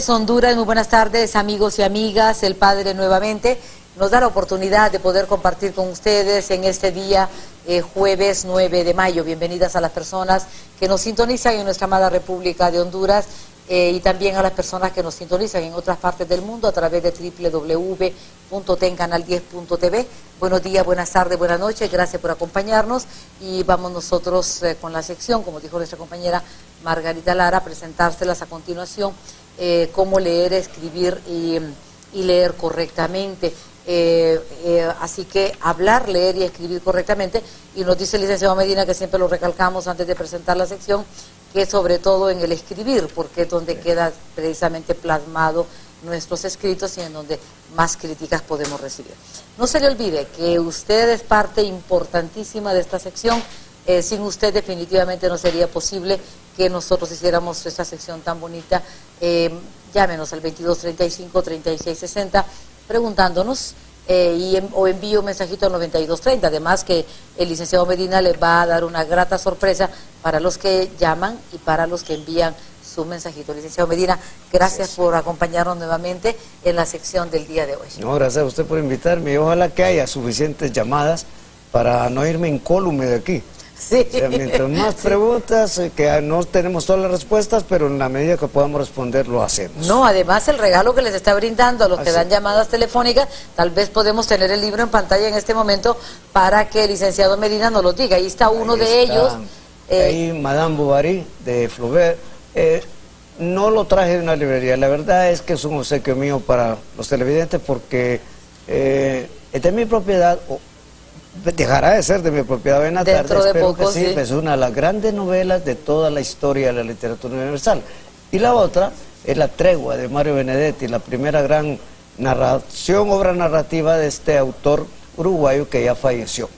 Honduras, muy buenas tardes amigos y amigas. El Padre nuevamente nos da la oportunidad de poder compartir con ustedes en este día jueves 9 de mayo. Bienvenidas a las personas que nos sintonizan en nuestra amada República de Honduras y también a las personas que nos sintonizan en otras partes del mundo a través de www.tencanal10.tv. Buenos días, buenas tardes, buenas noches, gracias por acompañarnos y vamos nosotros con la sección, como dijo nuestra compañera Margarita Lara, a presentárselas a continuación. Cómo leer, escribir y leer correctamente. Así que hablar, leer y escribir correctamente. Y nos dice el licenciado Medina, que siempre lo recalcamos antes de presentar la sección, que sobre todo en el escribir, porque es donde queda precisamente plasmado nuestros escritos y en donde más críticas podemos recibir. No se le olvide que usted es parte importantísima de esta sección. Sin usted definitivamente no sería posible que nosotros hiciéramos esta sección tan bonita. Llámenos al 2235-3660 preguntándonos o envíe un mensajito al 9230. Además que el licenciado Medina les va a dar una grata sorpresa para los que llaman y para los que envían su mensajito. Licenciado Medina, gracias por acompañarnos nuevamente en la sección del día de hoy. No, gracias a usted por invitarme y ojalá que haya suficientes llamadas para no irme incólume de aquí. Sí. O sea, mientras más preguntas, que no tenemos todas las respuestas, pero en la medida que podamos responder, lo hacemos. No, además el regalo que les está brindando a los que dan llamadas telefónicas, tal vez podemos tener el libro en pantalla en este momento para que el licenciado Medina nos lo diga. Ahí está uno de ellos. Ahí Madame Bovary, de Flaubert. No lo traje de una librería, la verdad es que es un obsequio mío para los televidentes porque es de mi propiedad, dejará de ser de mi propiedad en la tarde, espero que sí, es una de las grandes novelas de toda la historia de la literatura universal. Y la otra es La Tregua, de Mario Benedetti, la primera gran obra narrativa de este autor uruguayo que ya falleció.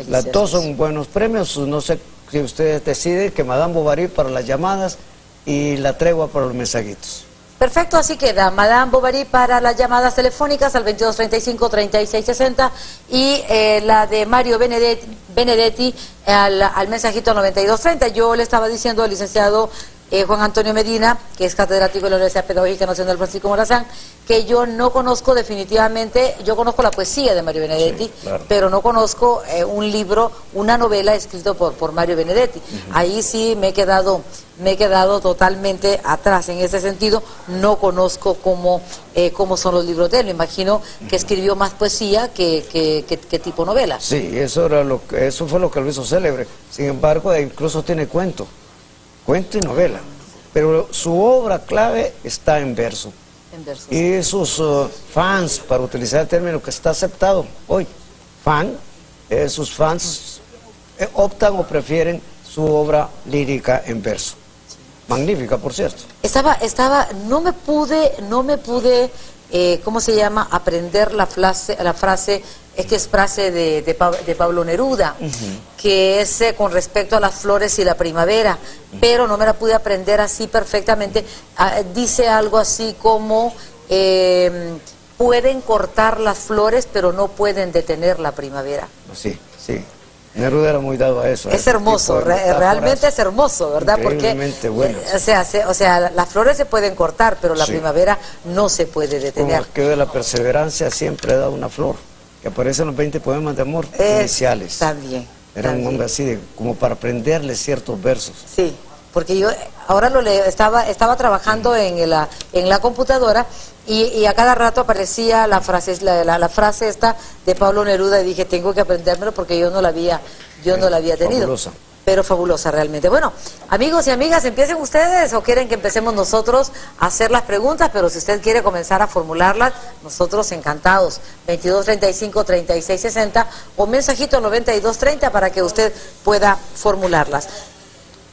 Las dos son buenos premios. No sé si ustedes deciden que Madame Bovary para las llamadas y La Tregua para los mensajitos. Perfecto, así queda. Madame Bovary para las llamadas telefónicas al 2235-3660 y la de Mario Benedetti al mensajito al 9230. Yo le estaba diciendo al licenciado Juan Antonio Medina, que es catedrático de la Universidad Pedagógica Nacional Francisco Morazán, que yo no conozco definitivamente, yo conozco la poesía de Mario Benedetti, sí, claro, pero no conozco un libro, una novela escrito por Mario Benedetti. Ahí sí me he quedado totalmente atrás en ese sentido. No conozco cómo son los libros de él. Me imagino que escribió más poesía que tipo novela. Sí, eso fue lo que lo hizo célebre. Sin embargo, incluso tiene cuento y novela, pero su obra clave está en verso. Y sus fans, para utilizar el término que está aceptado hoy, sus fans optan o prefieren su obra lírica en verso. Magnífica, por cierto. No me pude, ¿cómo se llama? Aprender la frase, es que es frase de Pablo Neruda, que es con respecto a las flores y la primavera, pero no me la pude aprender así perfectamente. Dice algo así como, pueden cortar las flores, pero no pueden detener la primavera. Sí. Neruda era muy dado a eso. Es hermoso, realmente es hermoso, ¿verdad? Porque, bueno. o sea, las flores se pueden cortar, pero la primavera no se puede detener. Como que de la perseverancia siempre da una flor, que aparece en los 20 poemas de amor iniciales. También. Era un hombre así, como para aprenderle ciertos versos. Sí, porque yo ahora lo leo, estaba trabajando en la computadora y a cada rato aparecía la frase esta de Pablo Neruda y dije, tengo que aprendérmelo porque yo no la había tenido. Fabulosa. Pero fabulosa realmente. Bueno, amigos y amigas, ¿empiecen ustedes o quieren que empecemos nosotros a hacer las preguntas? Pero si usted quiere comenzar a formularlas, nosotros encantados. 2235-3660 o mensajito 9230 para que usted pueda formularlas.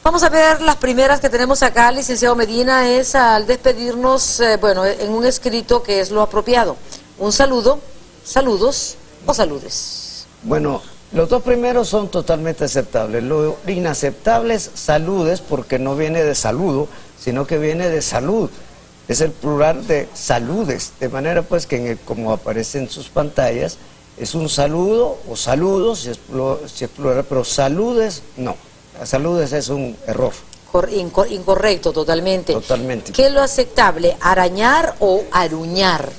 Vamos a ver las primeras que tenemos acá, licenciado Medina, es al despedirnos, en un escrito que es lo apropiado. Un saludo, saludos o saludes. Bueno, los dos primeros son totalmente aceptables. Lo inaceptable es saludes, porque no viene de saludo, sino que viene de salud. Es el plural de saludes, de manera pues que como aparece en sus pantallas, es un saludo o saludos, si es plural, pero saludes no. Saludes es un error. Incorrecto, totalmente. Totalmente. ¿Qué es lo aceptable? ¿Arañar o aruñar?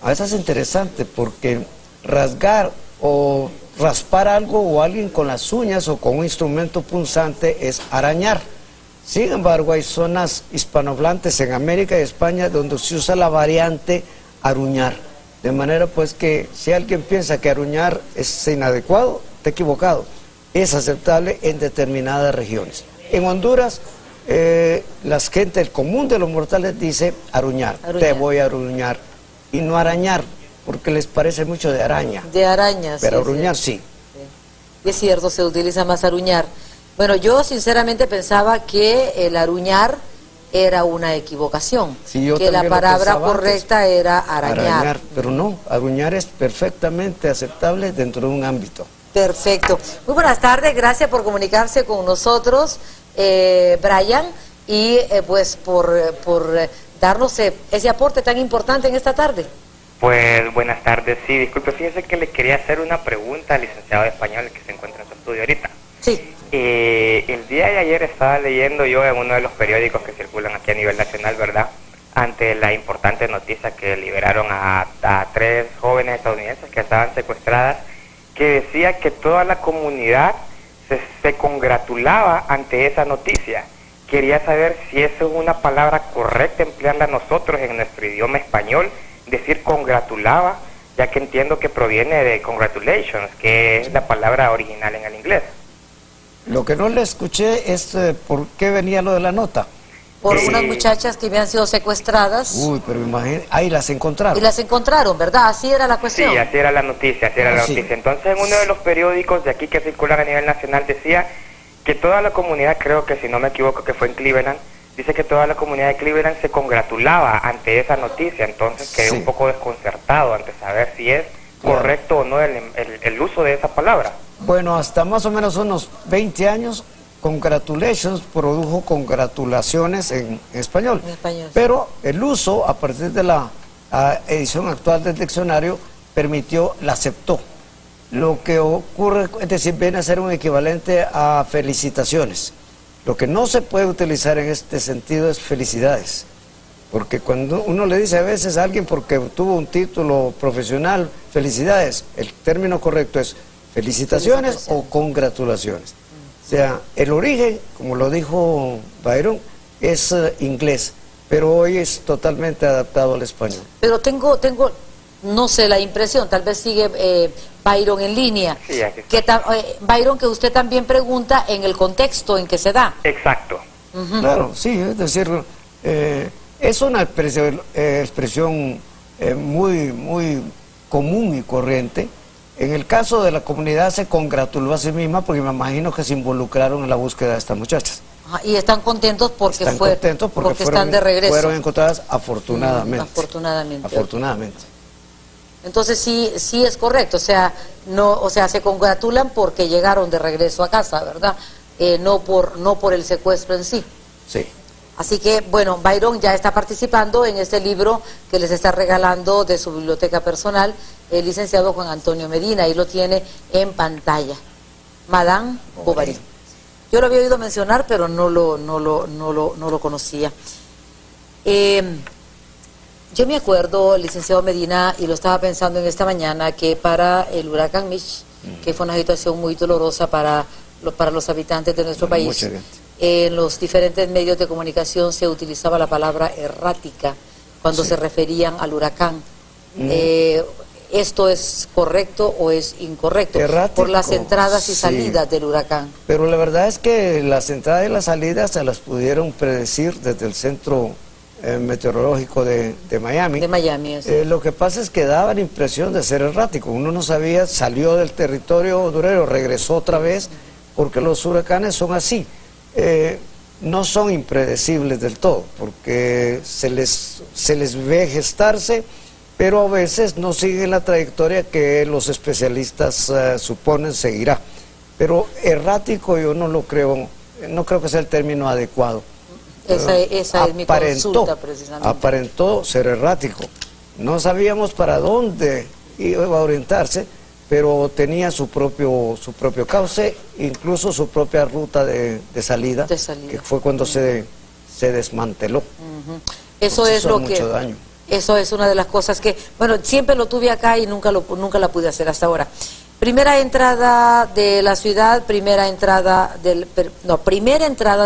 Eso es interesante porque rasgar o raspar algo o alguien con las uñas o con un instrumento punzante es arañar. Sin embargo, hay zonas hispanohablantes en América y España donde se usa la variante aruñar. De manera pues que si alguien piensa que aruñar es inadecuado, está equivocado. Es aceptable en determinadas regiones. En Honduras, la gente, el común de los mortales dice aruñar. Te voy a aruñar. Y no arañar, porque les parece mucho de araña. De araña, pero aruñar sí. Y es cierto, se utiliza más aruñar. Bueno, yo sinceramente pensaba que el aruñar era una equivocación, sí, que la palabra correcta antes era arañar. Pero no, aruñar es perfectamente aceptable dentro de un ámbito. Perfecto. Muy buenas tardes, gracias por comunicarse con nosotros, Brian, y pues por darnos ese aporte tan importante en esta tarde. Pues buenas tardes, sí, disculpe, fíjese que le quería hacer una pregunta al licenciado de español que se encuentra en su estudio ahorita. Sí. El día de ayer estaba leyendo yo en uno de los periódicos que circulan aquí a nivel nacional, ¿verdad?, ante la importante noticia que liberaron a 3 jóvenes estadounidenses que estaban secuestradas, que decía que toda la comunidad se congratulaba ante esa noticia. Quería saber si eso es una palabra correcta emplearla nosotros en nuestro idioma español, decir congratulaba, ya que entiendo que proviene de congratulations, que es la palabra original en el inglés. Lo que no le escuché es por qué venía lo de la nota. Por unas muchachas que habían sido secuestradas. Uy, pero imagínate, ahí las encontraron. Y las encontraron, ¿verdad? Así era la cuestión. Sí, así era la noticia, noticia. Entonces, en uno de los periódicos de aquí que circulan a nivel nacional decía que toda la comunidad, creo que si no me equivoco que fue en Cleveland, dice que toda la comunidad de Cleveland se congratulaba ante esa noticia, entonces quedé un poco desconcertado ante saber si es correcto o no el uso de esa palabra. Bueno, hasta más o menos unos 20 años, congratulations produjo congratulaciones en español. En español. Pero el uso, a partir de la edición actual del diccionario, la aceptó. Lo que ocurre, es decir, viene a ser un equivalente a felicitaciones. Lo que no se puede utilizar en este sentido es felicidades. Porque cuando uno le dice a veces a alguien porque tuvo un título profesional, felicidades, el término correcto es felicitaciones o congratulaciones. O sea, el origen, como lo dijo Byron, es inglés, pero hoy es totalmente adaptado al español. Pero tengo no sé, la impresión, tal vez sigue Byron en línea, sí, Byron, que usted también pregunta en el contexto en que se da. Exacto. Claro, sí, es decir, es una expresión muy común y corriente. En el caso de la comunidad se congratuló a sí misma porque me imagino que se involucraron en la búsqueda de estas muchachas. Y están contentos porque están de regreso. Fueron encontradas afortunadamente. Afortunadamente. Entonces sí es correcto, o sea, se congratulan porque llegaron de regreso a casa, ¿verdad? No por el secuestro en sí. Sí. Así que, bueno, Byron ya está participando en este libro que les está regalando de su biblioteca personal el licenciado Juan Antonio Medina, y lo tiene en pantalla. Madame Bovary. Yo lo había oído mencionar, pero no lo conocía. Yo me acuerdo, licenciado Medina, y lo estaba pensando en esta mañana, que para el huracán Mitch, que fue una situación muy dolorosa para los habitantes de nuestro país, en los diferentes medios de comunicación se utilizaba la palabra errática cuando se referían al huracán. ¿Esto es correcto o es incorrecto? Errático, por las entradas y salidas del huracán. Pero la verdad es que las entradas y las salidas se las pudieron predecir desde el centro meteorológico de Miami. De Miami, lo que pasa es que daba la impresión de ser errático. Uno no sabía, salió del territorio hondureño, regresó otra vez, porque los huracanes son así. No son impredecibles del todo, porque se les ve gestarse, pero a veces no siguen la trayectoria que los especialistas suponen seguirá. Pero errático yo no lo creo, no creo que sea el término adecuado. Esa es mi consulta, precisamente. Aparentó ser errático. No sabíamos para dónde iba a orientarse, pero tenía su propio cauce, incluso su propia ruta de salida, que fue cuando se desmanteló. Eso es lo que... daño. Eso es una de las cosas que, bueno, siempre lo tuve acá y nunca la pude hacer hasta ahora. Primera entrada de la ciudad, primera entrada de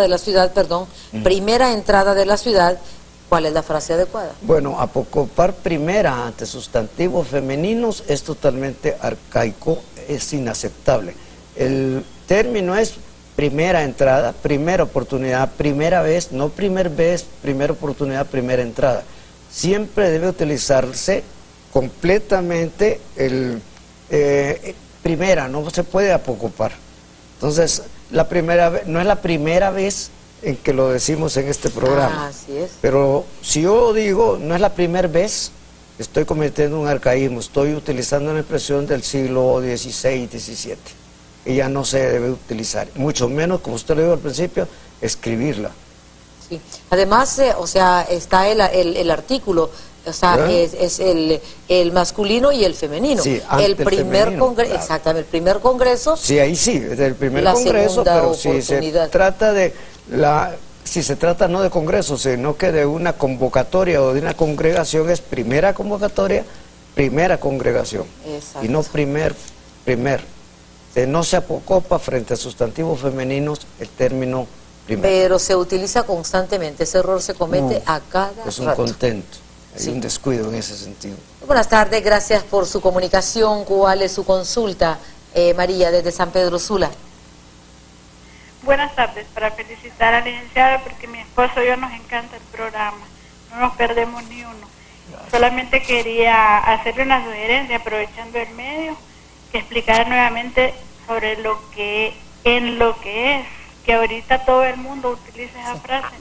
la ciudad, perdón, primera entrada de la ciudad. ¿Cuál es la frase adecuada? Bueno, apocopar primera ante sustantivos femeninos es totalmente arcaico, es inaceptable. El término es primera entrada, primera oportunidad, primera vez, no primer vez, primera oportunidad, primera entrada. Siempre debe utilizarse completamente primera, no se puede apocopar. Entonces, la primera vez, no es la primera vez en que lo decimos en este programa. Así es. Pero si yo digo, no es la primera vez, estoy cometiendo un arcaísmo, estoy utilizando una expresión del siglo XVI, XVII, y ya no se debe utilizar, mucho menos, como usted lo dijo al principio, escribirla. Sí. Además, o sea, está el artículo, o sea, es el masculino y el femenino. Sí, el primer congreso, claro. Exactamente, el primer congreso. Sí, ahí sí, del primer congreso, pero si se trata de si se trata no de congreso, sino que de una convocatoria o de una congregación, es primera convocatoria, primera congregación. Exacto. Y no primer. No se apocopa frente a sustantivos femeninos el término primero. Pero se utiliza constantemente, ese error se comete a cada rato. Es un contento, hay un descuido en ese sentido. Buenas tardes, gracias por su comunicación. ¿Cuál es su consulta, María, desde San Pedro Sula? Buenas tardes, para felicitar a la licenciada porque mi esposo y yo nos encanta el programa, no nos perdemos ni uno. Solamente quería hacerle una sugerencia, aprovechando el medio, que explicara nuevamente sobre lo que es, que ahorita todo el mundo utiliza esa frase.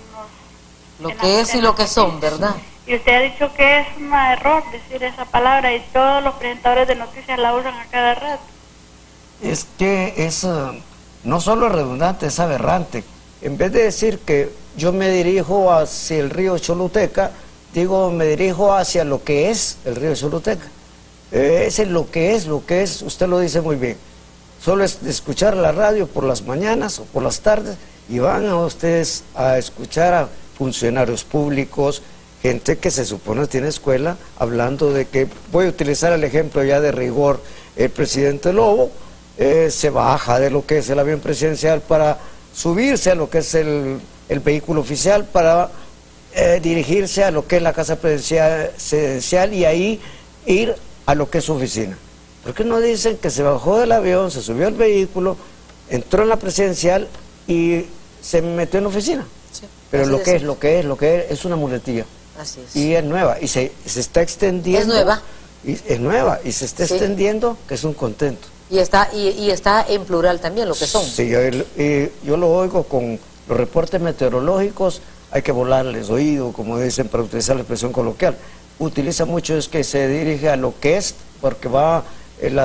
Lo que es y lo que son, ¿verdad? Y usted ha dicho que es un error decir esa palabra y todos los presentadores de noticias la usan a cada rato. Es que es... no solo es redundante, es aberrante. En vez de decir que yo me dirijo hacia el río Choluteca, digo me dirijo hacia lo que es el río Choluteca. Ese es lo que es, usted lo dice muy bien. Solo es escuchar la radio por las mañanas o por las tardes y van a ustedes a escuchar a funcionarios públicos, gente que se supone tiene escuela, hablando de que, voy a utilizar el ejemplo ya de rigor, el presidente Lobo, se baja de lo que es el avión presidencial para subirse a lo que es el vehículo oficial para dirigirse a lo que es la casa presidencial y ahí ir a lo que es su oficina. ¿Por qué no dicen que se bajó del avión, se subió al vehículo, entró en la presidencial y se metió en la oficina? Sí, pero lo que es una muletilla. Así es. Y es nueva, y se está extendiendo. Es nueva. Es nueva, y se está extendiendo, que es un contento. Y está en plural también, lo que son. Sí, yo lo oigo con los reportes meteorológicos, hay que volarles oído, como dicen, para utilizar la expresión coloquial. Utiliza mucho es que se dirige a lo que es, porque la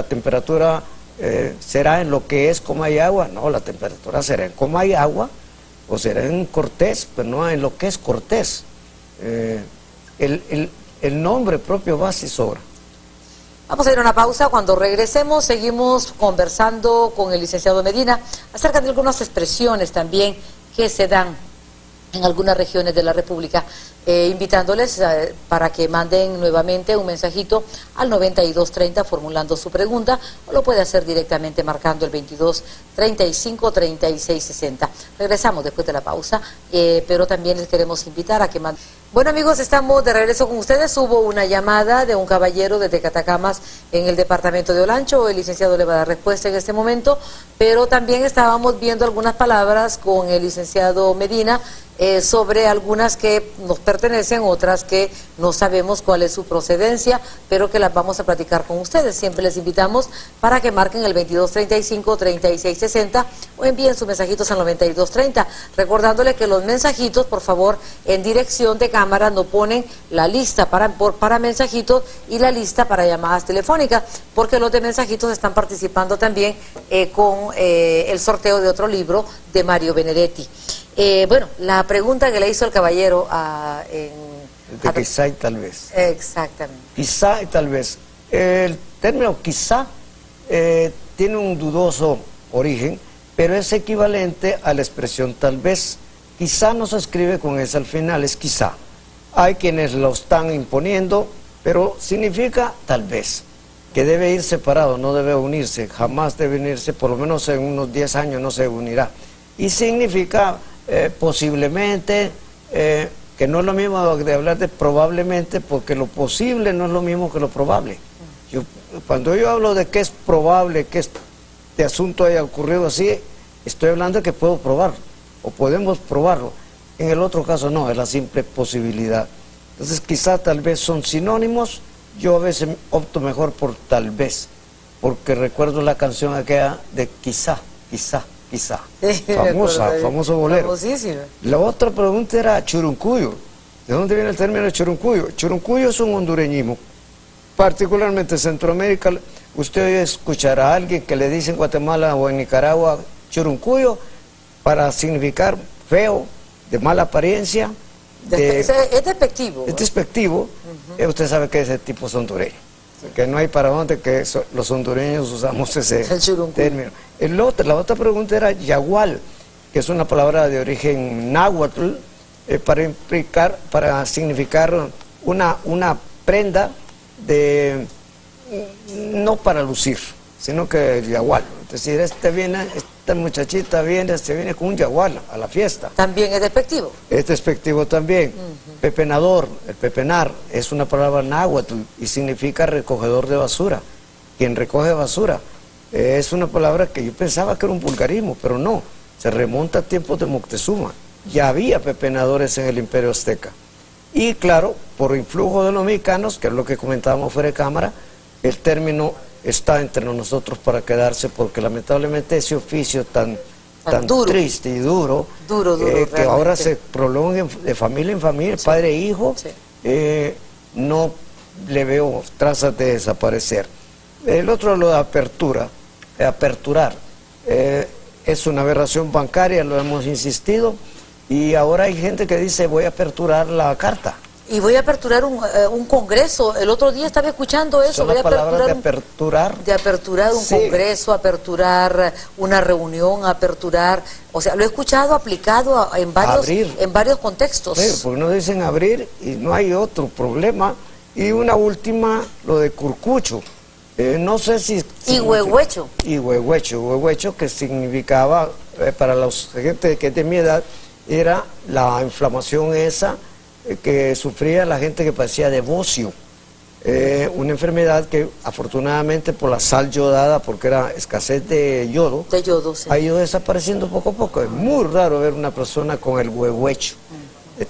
temperatura será en lo que es como hay agua. No, la temperatura será en como hay agua, o será en Cortés, pero no en lo que es Cortés. El nombre propio va y sobra. Vamos a ir a una pausa. Cuando regresemos seguimos conversando con el licenciado Medina acerca de algunas expresiones también que se dan en algunas regiones de la República, invitándoles para que manden nuevamente un mensajito al 9230 formulando su pregunta, o lo puede hacer directamente marcando el 2235-3660. Regresamos después de la pausa, pero también les queremos invitar a que manden. Bueno, amigos, estamos de regreso con ustedes. Hubo una llamada de un caballero desde Catacamas en el departamento de Olancho. El licenciado le va a dar respuesta en este momento, pero también estábamos viendo algunas palabras con el licenciado Medina sobre algunas que nos pertenecen, otras que no sabemos cuál es su procedencia, pero que las vamos a platicar con ustedes. Siempre les invitamos para que marquen el 2235-3660 o envíen sus mensajitos al 9230, recordándole que los mensajitos, por favor, en dirección de cámara no ponen la lista para mensajitos y la lista para llamadas telefónicas, porque los de mensajitos están participando también con el sorteo de otro libro de Mario Benedetti. Bueno, la pregunta que le hizo el caballero de quizá y tal vez. Exactamente. Quizá y tal vez. El término quizá tiene un dudoso origen, pero es equivalente a la expresión tal vez. Quizá no se escribe con esa al final, es quizá. Hay quienes lo están imponiendo, pero significa tal vez, que debe ir separado, no debe unirse, jamás debe unirse, por lo menos en unos 10 años no se unirá. Y significa posiblemente, que no es lo mismo de hablar de probablemente, porque lo posible no es lo mismo que lo probable. Cuando yo hablo de que es probable que este asunto haya ocurrido así, estoy hablando de que puedo probarlo, o podemos probarlo. En el otro caso no, es la simple posibilidad. Entonces quizá tal vez son sinónimos. Yo a veces opto mejor por tal vez, porque recuerdo la canción aquella de quizá, quizá, quizá. Sí, famoso bolero. Famosísima. La otra pregunta era churuncuyo. ¿De dónde viene el término churuncuyo? Churuncuyo es un hondureñismo. Particularmente en Centroamérica, usted escuchará a alguien que le dice en Guatemala o en Nicaragua churuncuyo para significar feo, de mala apariencia. Es despectivo. Es despectivo. Usted sabe que ese tipo es hondureño. Sí. Que no hay para dónde que los hondureños usamos ese término. La otra pregunta era yagual, que es una palabra de origen náhuatl, para significar una prenda de, no para lucir, sino que el yagual. Es decir, esta muchachita viene con un yagual a la fiesta. ¿También es despectivo? Es despectivo también. Pepenador, el pepenar, es una palabra náhuatl y significa recogedor de basura. Quien recoge basura. Es una palabra que yo pensaba que era un vulgarismo, pero no. Se remonta a tiempos de Moctezuma. Ya había pepenadores en el Imperio Azteca. Y claro, por influjo de los mexicanos, que es lo que comentábamos fuera de cámara, el término está entre nosotros para quedarse, porque lamentablemente ese oficio tan duro, triste y duro, que ahora se prolonga de familia en familia, sí, padre e hijo, sí, no le veo trazas de desaparecer. El otro, lo de aperturar, es una aberración bancaria, lo hemos insistido, y ahora hay gente que dice voy a aperturar la carta. Y voy a aperturar un congreso. El otro día estaba escuchando eso. Voy a aperturar un sí, congreso, aperturar una reunión, aperturar... O sea, lo he escuchado aplicado en varios contextos. Sí, porque no dicen abrir y no hay otro problema. Y una última, lo de curcucho. No sé si... Y huehuecho. Y huehuecho, que significaba, para la gente que es de mi edad, era la inflamación esa que sufría la gente que padecía de bocio, una enfermedad que afortunadamente por la sal yodada, porque era escasez de yodo, sí, ha ido desapareciendo poco a poco. Es muy raro ver una persona con el huehuecho,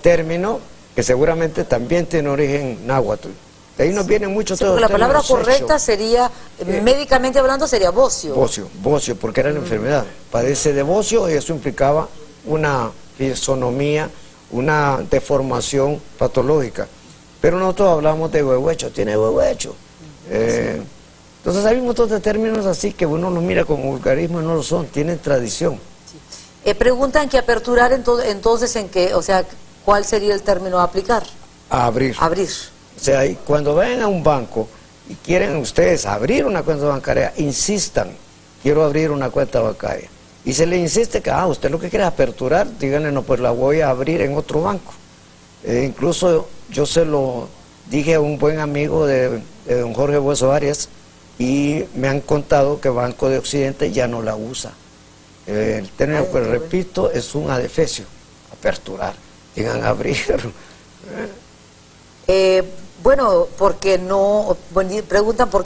término que seguramente también tiene origen náhuatl. De ahí nos vienen muchos todos los términos. La palabra correcta sería, médicamente hablando, sería bocio. Bocio, porque era la enfermedad. Padece de bocio y eso implicaba una fisonomía, una deformación patológica. Pero nosotros hablamos de huehuecho, tiene huehuecho. Entonces hay un montón de términos así que uno los mira como vulgarismo y no lo son, tienen tradición. Sí. Preguntan que aperturar entonces en qué, o sea, ¿cuál sería el término a aplicar? A abrir. Abrir. O sea, cuando vayan a un banco y quieren ustedes abrir una cuenta bancaria, insistan, quiero abrir una cuenta bancaria. Y se le insiste que, usted lo que quiere es aperturar, díganle, no, pues la voy a abrir en otro banco. Incluso yo se lo dije a un buen amigo de don Jorge Hueso Arias, y me han contado que Banco de Occidente ya no la usa. El término que repito es un adefesio, aperturar, digan abrir. Bueno, porque no, preguntan por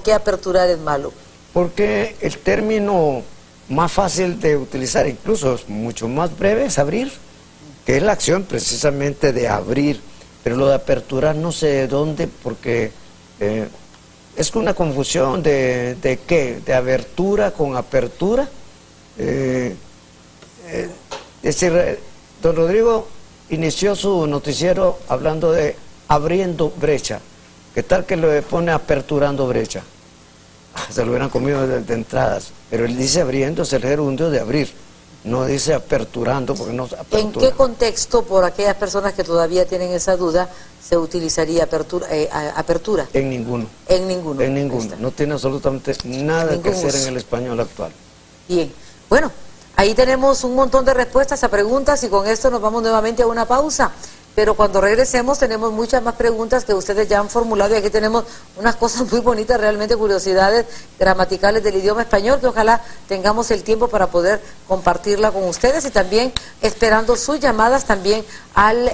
qué aperturar es malo. Porque el término más fácil de utilizar, incluso es mucho más breve, es abrir, que es la acción precisamente de abrir, pero lo de aperturar no sé de dónde, porque es una confusión de qué, de abertura con apertura. Es decir, don Rodrigo inició su noticiero hablando de abriendo brecha. ¿Qué tal que le pone aperturando brecha? Se lo hubieran comido de entradas, pero él dice abriendo, es el gerundio de abrir. no dice aperturando, porque no apertura. ¿En qué contexto, por aquellas personas que todavía tienen esa duda, se utilizaría apertura? En ninguno. En ninguno. En ninguno. No tiene absolutamente nada que hacer en el español actual. Bien. Bueno, ahí tenemos un montón de respuestas a preguntas y con esto nos vamos nuevamente a una pausa. Pero cuando regresemos tenemos muchas más preguntas que ustedes ya han formulado y aquí tenemos unas cosas muy bonitas, realmente curiosidades gramaticales del idioma español que ojalá tengamos el tiempo para poder compartirla con ustedes y también esperando sus llamadas también al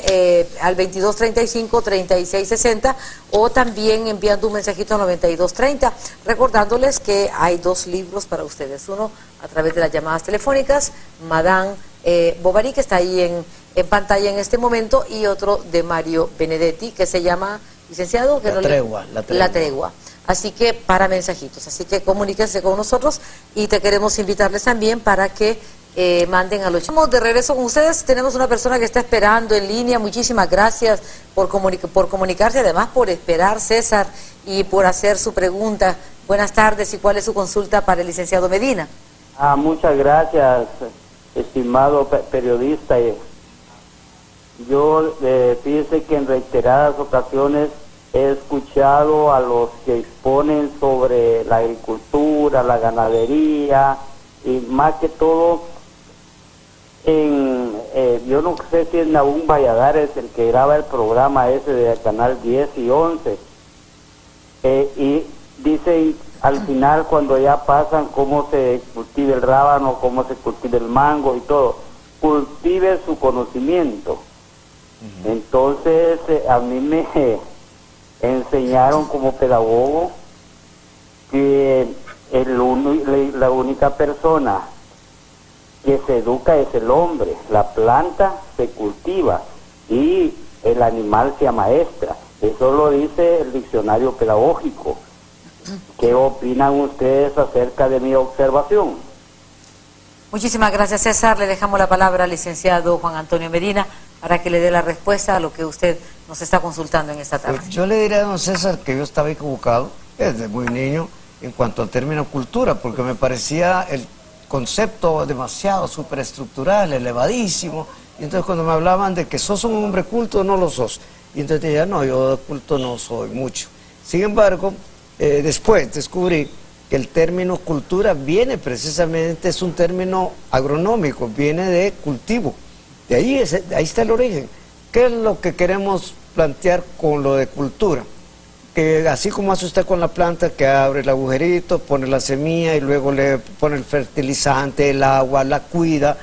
2235-3660 o también enviando un mensajito al 9230, recordándoles que hay 2 libros para ustedes, uno a través de las llamadas telefónicas, Madame Bovary, que está ahí en pantalla en este momento, y otro de Mario Benedetti que se llama, licenciado, que La Tregua. Así que para mensajitos, así que comuníquense con nosotros y te queremos invitarles también para que manden a los... Estamos de regreso con ustedes, tenemos una persona que está esperando en línea, muchísimas gracias por comunicarse, además por esperar, César, y por hacer su pregunta. Buenas tardes, ¿y cuál es su consulta para el licenciado Medina? Muchas gracias, estimado periodista. Yo fíjese que en reiteradas ocasiones he escuchado a los que exponen sobre la agricultura, la ganadería y más que todo yo no sé si es Nahum Valladares el que graba el programa ese de Canal 10 y 11 y dicen al final cuando ya pasan cómo se cultiva el rábano, cómo se cultiva el mango y todo, cultive su conocimiento. Entonces a mí me enseñaron como pedagogo que la única persona que se educa es el hombre, la planta se cultiva y el animal se amaestra. Eso lo dice el diccionario pedagógico. ¿Qué opinan ustedes acerca de mi observación? Muchísimas gracias, César. Le dejamos la palabra al licenciado Juan Antonio Medina para que le dé la respuesta a lo que usted nos está consultando en esta tarde. Pues yo le diré a don César que yo estaba equivocado desde muy niño en cuanto al término cultura, porque me parecía el concepto demasiado superestructural, elevadísimo, y entonces cuando me hablaban de que sos un hombre culto, no lo sos, y entonces decía, no, yo de culto no soy mucho. Sin embargo, después descubrí que el término cultura viene precisamente, es un término agronómico, viene de cultivo. De ahí está el origen. ¿Qué es lo que queremos plantear con lo de cultura? Que así como hace usted con la planta, que abre el agujerito, pone la semilla y luego le pone el fertilizante, el agua, la cuida,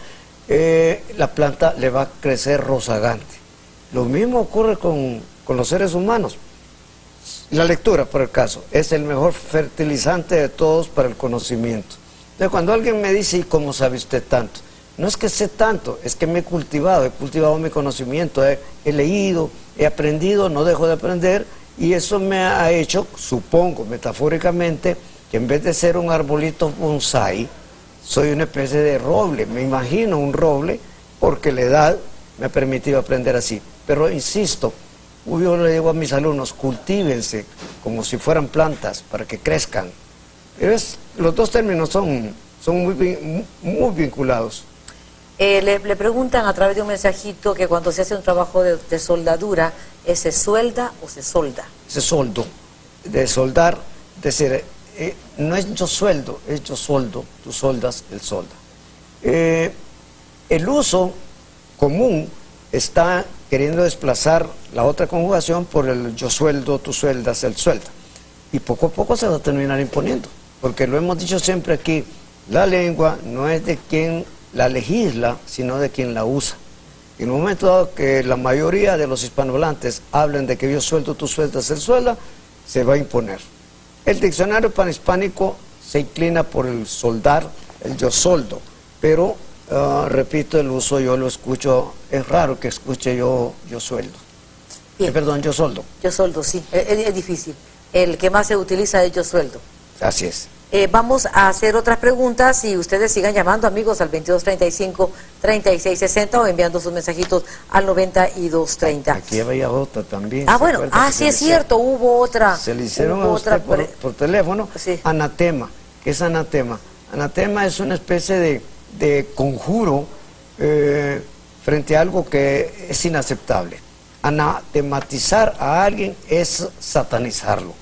la planta le va a crecer rozagante. Lo mismo ocurre con los seres humanos. La lectura, por el caso, es el mejor fertilizante de todos para el conocimiento. Entonces, cuando alguien me dice, ¿y cómo sabe usted tanto? No es que sé tanto, es que me he cultivado mi conocimiento, he leído, he aprendido, no dejo de aprender, y eso me ha hecho, supongo, metafóricamente, que en vez de ser un arbolito bonsai, soy una especie de roble. Me imagino un roble, porque la edad me ha permitido aprender así. Pero insisto, yo le digo a mis alumnos, cultívense como si fueran plantas para que crezcan. Los dos términos son muy vinculados. Le preguntan a través de un mensajito que cuando se hace un trabajo de soldadura, ¿se suelda o se solda? Se soldo, de soldar, es decir, no es yo sueldo, es yo soldo, tú soldas, él solda. El uso común está queriendo desplazar la otra conjugación por el yo sueldo, tú sueldas, él suelda. Y poco a poco se va a terminar imponiendo, porque lo hemos dicho siempre aquí, la lengua no es de quien la legisla, sino de quien la usa. En un momento dado que la mayoría de los hispanohablantes hablen de que yo sueldo, tú sueldas, él suelda, se va a imponer. El diccionario panhispánico se inclina por el soldar, el yo soldo, pero repito, el uso yo lo escucho, es raro que escuche yo sueldo. Perdón, yo soldo. Yo soldo, sí, es difícil. El que más se utiliza es yo sueldo. Así es. Vamos a hacer otras preguntas y ustedes sigan llamando, amigos, al 2235-3660 o enviando sus mensajitos al 9230. Aquí había otra también. Bueno, sí es cierto, hubo otra. Se le hicieron a usted por teléfono, sí. Anatema. ¿Qué es anatema? Anatema es una especie de conjuro frente a algo que es inaceptable. Anatematizar a alguien es satanizarlo,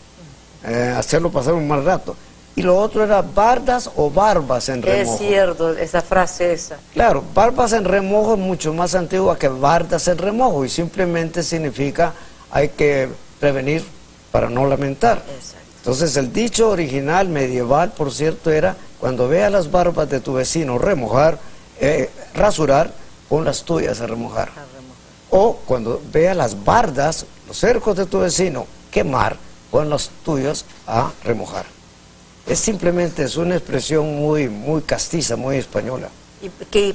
hacerlo pasar un mal rato. Y lo otro era bardas o barbas en remojo. Es cierto, esa frase esa. Claro, barbas en remojo es mucho más antigua que bardas en remojo y simplemente significa hay que prevenir para no lamentar. Exacto. Entonces el dicho original medieval, por cierto, era cuando veas las barbas de tu vecino rasurar, pon las tuyas a remojar. O cuando veas las bardas, los cercos de tu vecino quemar, pon los tuyos a remojar. Es simplemente, es una expresión muy castiza, muy española.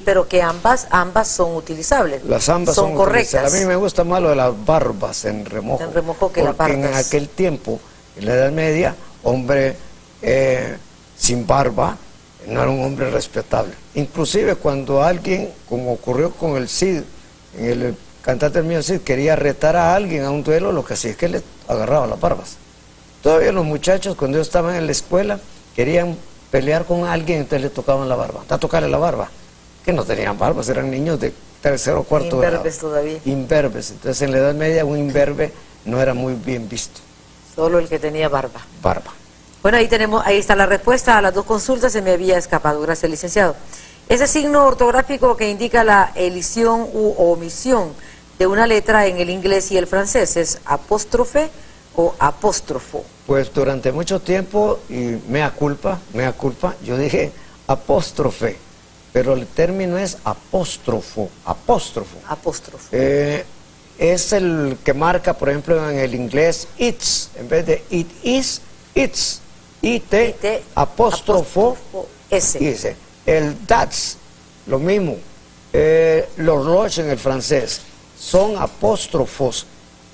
Pero que ambas son utilizables. Las ambas son correctas. A mí me gusta más lo de las barbas en remojo. En remojo que las porque barbas. en aquel tiempo, en la Edad Media, hombre sin barba no era un hombre respetable. Inclusive cuando alguien, como ocurrió con el Cid, el cantante mío Cid, quería retar a alguien a un duelo, lo que hacía es que le agarraba las barbas. Todavía los muchachos, cuando yo estaba en la escuela, querían pelear con alguien, entonces le tocaban la barba, a tocarle la barba, que no tenían barbas, eran niños de tercero o cuarto grado. Imberbes todavía. Imberbes, entonces en la Edad Media un imberbe no era muy bien visto. Solo el que tenía barba. Barba. Bueno, ahí está la respuesta a las dos consultas, se me había escapado, gracias licenciado. Ese signo ortográfico que indica la elisión u omisión de una letra en el inglés y el francés, ¿es apóstrofe o apóstrofo? Pues durante mucho tiempo, y mea culpa, yo dije apóstrofe, pero el término es apóstrofo. Es el que marca, por ejemplo, en el inglés it's, en vez de it is, it's, apóstrofo, S. dice. El that's, lo mismo. L'horloge en el francés son apóstrofos.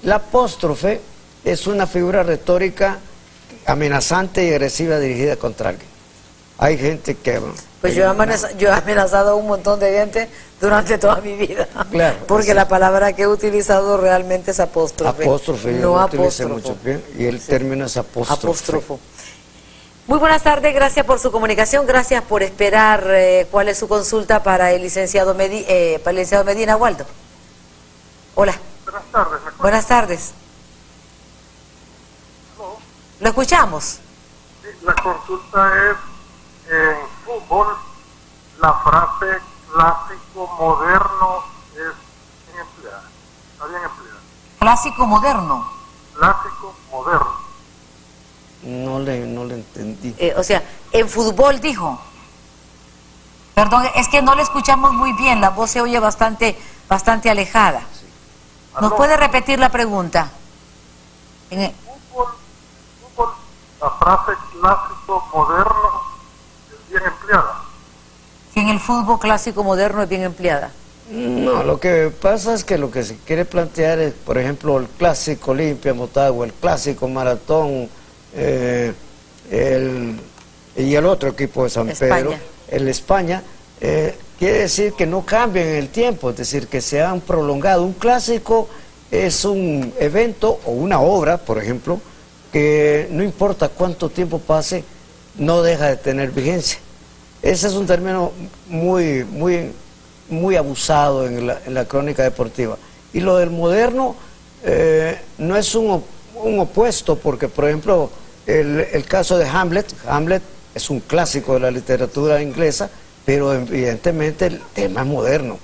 La apóstrofe es una figura retórica amenazante y agresiva dirigida contra alguien. Hay gente que... Pues yo he amenazado a un montón de gente durante toda mi vida. Claro. Porque sí. la palabra que he utilizado realmente es apóstrofe. Apóstrofe, no apóstrofo. apóstrofo. Mucho, y el término es apóstrofe. Apóstrofo. Muy buenas tardes, gracias por su comunicación, gracias por esperar. ¿Cuál es su consulta para el licenciado Medina, Waldo? Hola. Buenas tardes. Buenas tardes. ¿No? ¿Lo escuchamos? Sí, la consulta es, en fútbol, la frase clásico moderno es bien empleada. Está bien empleada. Clásico moderno. Clásico moderno. No le entendí. O sea, en fútbol dijo. Perdón, es que no le escuchamos muy bien, la voz se oye bastante alejada. Sí. ¿Nos puede repetir la pregunta? Fútbol, la frase clásico moderno es bien empleada. Si en el fútbol clásico moderno es bien empleada. No, lo que pasa es que lo que se quiere plantear es, por ejemplo, el clásico Olimpia Motagua, el clásico Maratón, y el otro equipo de San Pedro, el España, quiere decir que no cambian en el tiempo, es decir, que se han prolongado. Un clásico es un evento o una obra, por ejemplo, que no importa cuánto tiempo pase, no deja de tener vigencia. Ese es un término muy abusado en la crónica deportiva. Y lo del moderno no es un opuesto, porque, por ejemplo, el caso de Hamlet es un clásico de la literatura inglesa, pero evidentemente el tema es moderno.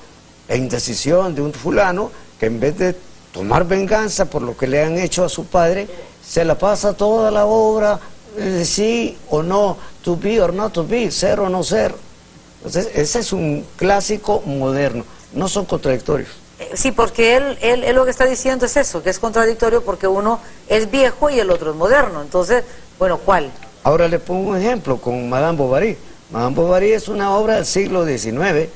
La indecisión de un fulano que en vez de tomar venganza por lo que le han hecho a su padre, se la pasa toda la obra, sí o no, to be or not to be, ser o no ser. Entonces, ese es un clásico moderno, no son contradictorios. Sí, porque él lo que está diciendo es eso, que es contradictorio porque uno es viejo y el otro es moderno. Entonces, bueno, ¿cuál? Ahora le pongo un ejemplo con Madame Bovary. Madame Bovary es una obra del siglo XIX,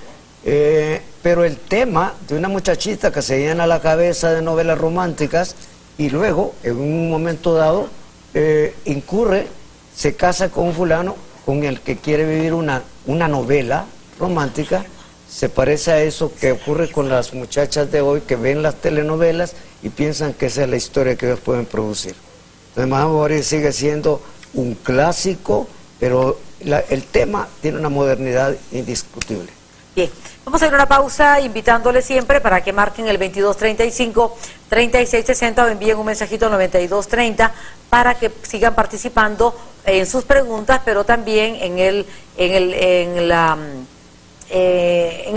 pero el tema de una muchachita que se llena la cabeza de novelas románticas y luego, en un momento dado, se casa con un fulano con el que quiere vivir una novela romántica. Se parece a eso que ocurre con las muchachas de hoy que ven las telenovelas y piensan que esa es la historia que ellos pueden producir. Entonces, Madame Bovary sigue siendo un clásico, pero el tema tiene una modernidad indiscutible. Bien, vamos a ir a una pausa invitándoles siempre para que marquen el 2235-3660 o envíen un mensajito al 9230 para que sigan participando en sus preguntas, pero también en el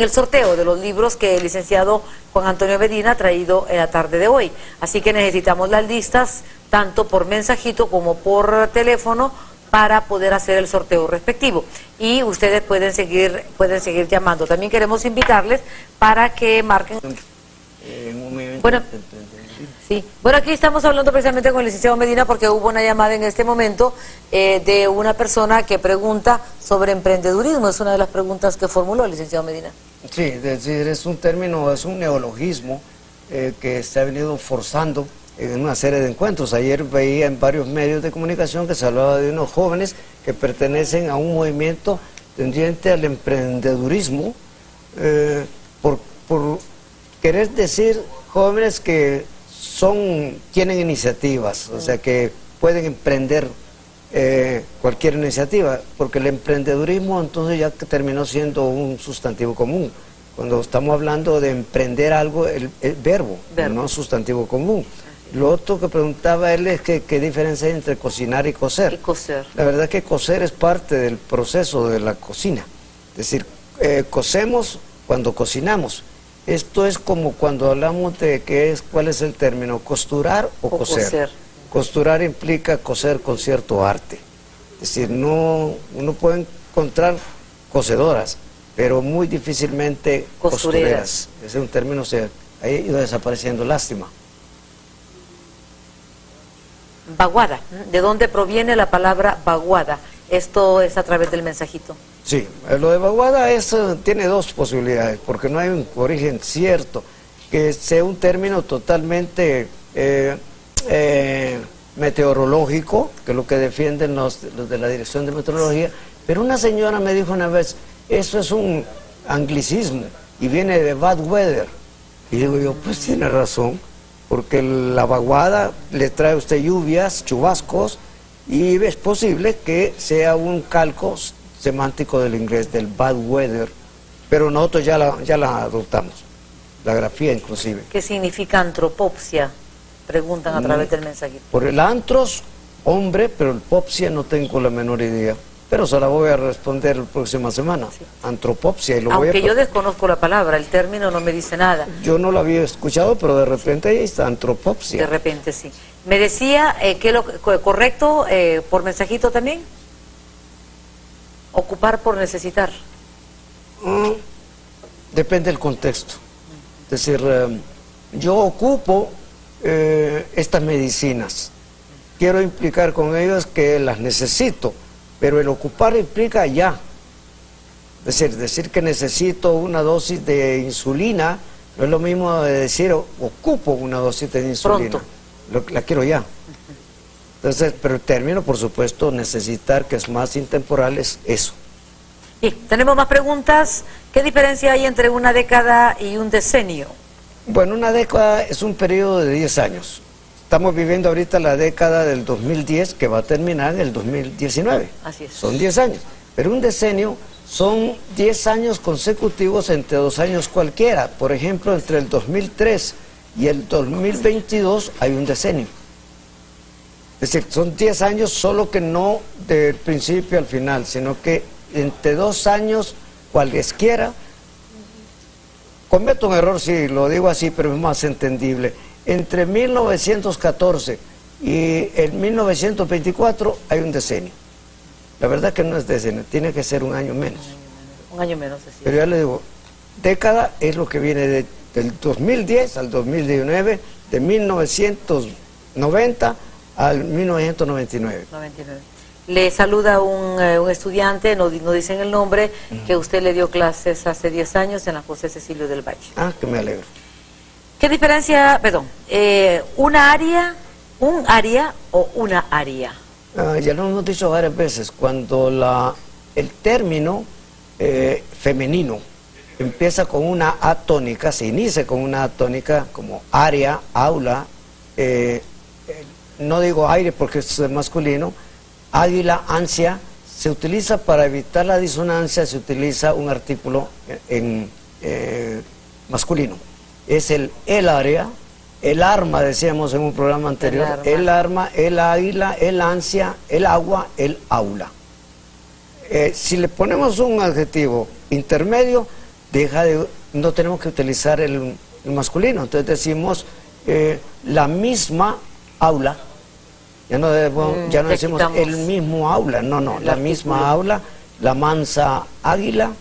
sorteo de los libros que el licenciado Juan Antonio Medina ha traído en la tarde de hoy. Así que necesitamos las listas tanto por mensajito como por teléfono para poder hacer el sorteo respectivo. Y ustedes pueden seguir llamando. También queremos invitarles para que marquen. Bueno, sí. Bueno, aquí estamos hablando precisamente con el licenciado Medina porque hubo una llamada en este momento de una persona que pregunta sobre emprendedurismo. Es una de las preguntas que formuló el licenciado Medina. Sí, es decir, es un término, es un neologismo que se ha venido forzando en una serie de encuentros. Ayer veía en varios medios de comunicación que se hablaba de unos jóvenes que pertenecen a un movimiento tendiente al emprendedurismo, por querer decir jóvenes que tienen iniciativas, o sea que pueden emprender cualquier iniciativa, porque el emprendedurismo entonces ya terminó siendo un sustantivo común. Cuando estamos hablando de emprender algo, el verbo, no sustantivo común. Lo otro que preguntaba él es qué diferencia hay entre cocinar y cocer. Y cocer. La verdad es que cocer es parte del proceso de la cocina. Es decir, cocemos cuando cocinamos. Esto es como cuando hablamos de cuál es el término, costurar o coser. Costurar implica coser con cierto arte. Es decir, uno puede encontrar cosedoras, pero muy difícilmente costureras. Ese es un término que ha ido desapareciendo, lástima. Vaguada, ¿de dónde proviene la palabra vaguada? Esto es a través del mensajito. Sí, lo de vaguada tiene dos posibilidades, porque no hay un origen cierto, que sea un término totalmente meteorológico, que es lo que defienden los de la Dirección de Meteorología, pero una señora me dijo una vez, eso es un anglicismo y viene de bad weather. Y digo yo, pues tiene razón, porque la vaguada le trae a usted lluvias, chubascos, y es posible que sea un calco semántico del inglés, del bad weather, pero nosotros ya la adoptamos, la grafía inclusive. ¿Qué significa antropopsia? Preguntan a través del mensajito. Por el antros, hombre, pero el popsia no tengo la menor idea, pero se la voy a responder la próxima semana. Sí. Antropopsia. Aunque yo desconozco la palabra, el término no me dice nada. Yo no lo había escuchado, pero de repente ahí está antropopsia. De repente sí. Me decía que lo correcto por mensajito también. Ocupar por necesitar. Depende del contexto. Es decir, yo ocupo estas medicinas. Quiero implicar con ellas que las necesito, pero el ocupar implica ya. Es decir que necesito una dosis de insulina no es lo mismo de decir ocupo una dosis de insulina. Pronto. La quiero ya. Entonces, pero el término, por supuesto, necesitar, que es más intemporal, es eso. Bien, tenemos más preguntas. ¿Qué diferencia hay entre una década y un decenio? Bueno, una década es un periodo de 10 años. Estamos viviendo ahorita la década del 2010, que va a terminar en el 2019. Así es. Son 10 años. Pero un decenio son 10 años consecutivos entre 2 años cualquiera. Por ejemplo, entre el 2003 y el 2022 hay un decenio. Es decir, son 10 años, solo que no del principio al final, sino que entre 2 años cualesquiera. Cometo un error si lo digo así, pero es más entendible. Entre 1914 y el 1924 hay un decenio. La verdad que no es decenio, tiene que ser un año menos. Un año menos, sí. Pero ya le digo, década es lo que viene del 2010 al 2019, de 1990 al 1999. 99. Le saluda un estudiante, no dicen el nombre, que usted le dio clases hace 10 años en la José Cecilio del Valle. Ah, que me alegro. ¿Qué diferencia, un área o una área? Ya lo hemos dicho varias veces, cuando el término femenino empieza con una A tónica, se inicia con una A tónica como área, aula, no digo aire porque es masculino, águila, ansia, se utiliza para evitar la disonancia, se utiliza un artículo en masculino. Es el área, el arma, decíamos en un programa anterior, el arma, el águila, el ansia, el agua, el aula. Si le ponemos un adjetivo intermedio, no tenemos que utilizar el masculino. Entonces decimos la misma aula. Ya no decimos el mismo aula, no, la misma aula, la mansa águila,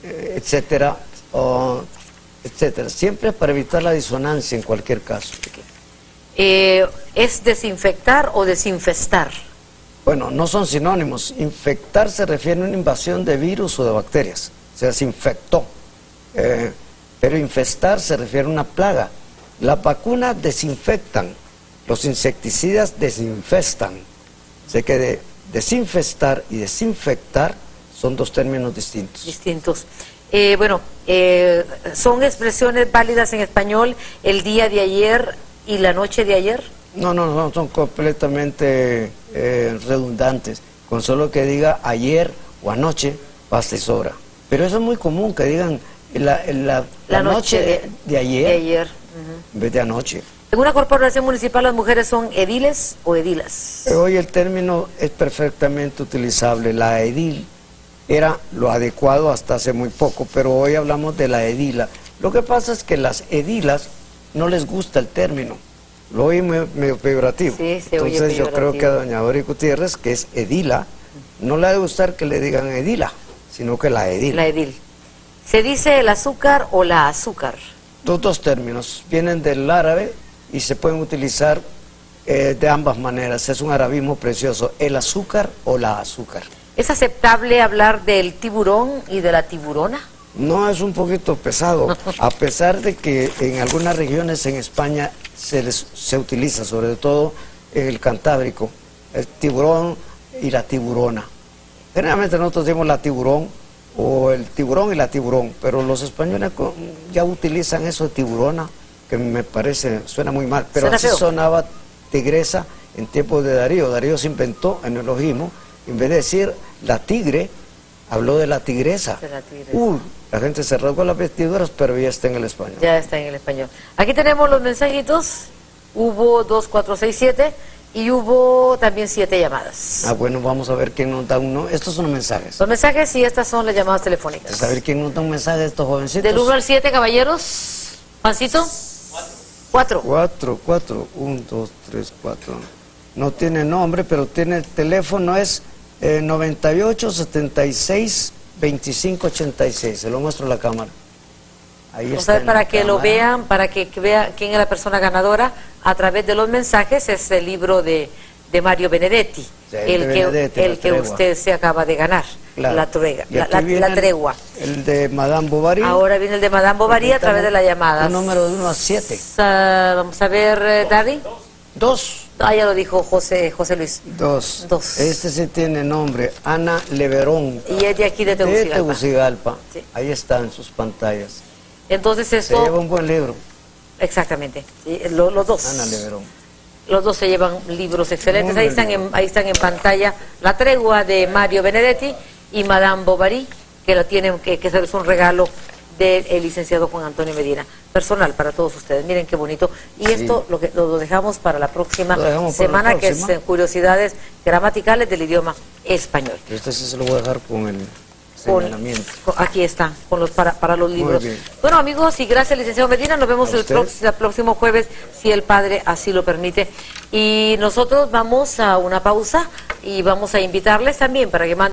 etcétera, etcétera. Siempre para evitar la disonancia en cualquier caso. ¿Es desinfectar o desinfestar? Bueno, no son sinónimos. Infectar se refiere a una invasión de virus o de bacterias. Se desinfectó. Pero infestar se refiere a una plaga. Las vacunas desinfectan. Los insecticidas desinfestan. Sé que desinfestar y desinfectar son dos términos distintos. ¿Son expresiones válidas en español el día de ayer y la noche de ayer? No, son completamente redundantes. Con solo que diga ayer o anoche, basta y sobra. Pero eso es muy común, que digan la noche de ayer, en vez de anoche. ¿En una corporación municipal las mujeres son ediles o edilas? Hoy el término es perfectamente utilizable. La edil era lo adecuado hasta hace muy poco, pero hoy hablamos de la edila. Lo que pasa es que las edilas no les gusta el término. Lo oí medio peyorativo. Sí, entonces yo creo que a doña Dori Gutiérrez, que es edila, no le ha de gustar que le digan edila, sino que la edil. La edil. ¿Se dice el azúcar o la azúcar? Los dos términos vienen del árabe y se pueden utilizar de ambas maneras. Es un arabismo precioso, el azúcar o la azúcar. ¿Es aceptable hablar del tiburón y de la tiburona? No, es un poquito pesado, a pesar de que en algunas regiones en España se utiliza, sobre todo en el Cantábrico, el tiburón y la tiburona. Generalmente nosotros decimos la tiburón o el tiburón y la tiburón, pero los españoles ya utilizan eso de tiburona, que me parece, suena muy mal, pero así sonaba tigresa en tiempos de Darío. Darío se inventó el neologismo, en vez de decir la tigre, habló de la tigresa. La gente se rasgó las vestiduras, pero ya está en el español. Ya está en el español. Aquí tenemos los mensajitos. Hubo 2, 4, 6, 7 y hubo también 7 llamadas. Bueno, vamos a ver quién nos da uno. Estos son los mensajes. Los mensajes y estas son las llamadas telefónicas. A ver quién nos da un mensaje de estos jovencitos. Del 1 al 7, caballeros. Juancito. 4. 4. 1, 2, 3, 4. No tiene nombre, pero tiene el teléfono, es 98 76 25 86. Se lo muestro a la cámara. Ahí Vamos está. A ver, para que lo vean, para que vea quién es la persona ganadora a través de los mensajes. Es el libro de Mario Benedetti, el que usted se acaba de ganar. Claro. La tregua. El de Madame Bovary. Ahora viene el de Madame Bovary a través de la llamada. Un número de 1 a 7. Vamos a ver, David. 2. Ya lo dijo José Luis. 2. Este sí tiene nombre, Ana Leverón. Y es de aquí de Tegucigalpa. De Tegucigalpa. Sí. Ahí está en sus pantallas. Entonces esto... Se lleva un buen libro. Exactamente. Sí, los dos. Ana Leverón. Los dos se llevan libros excelentes. Ahí están en pantalla La tregua de Mario Benedetti y Madame Bovary, que lo tienen, que es un regalo del licenciado Juan Antonio Medina, personal para todos ustedes. Miren qué bonito. Y esto lo dejamos para la próxima semana, que es curiosidades gramaticales del idioma español. Este sí se lo voy a dejar con el señalamiento. Aquí está, para los libros. Bueno, amigos, y gracias, licenciado Medina. Nos vemos el próximo jueves, si el Padre así lo permite. Y nosotros vamos a una pausa y vamos a invitarles también para que manden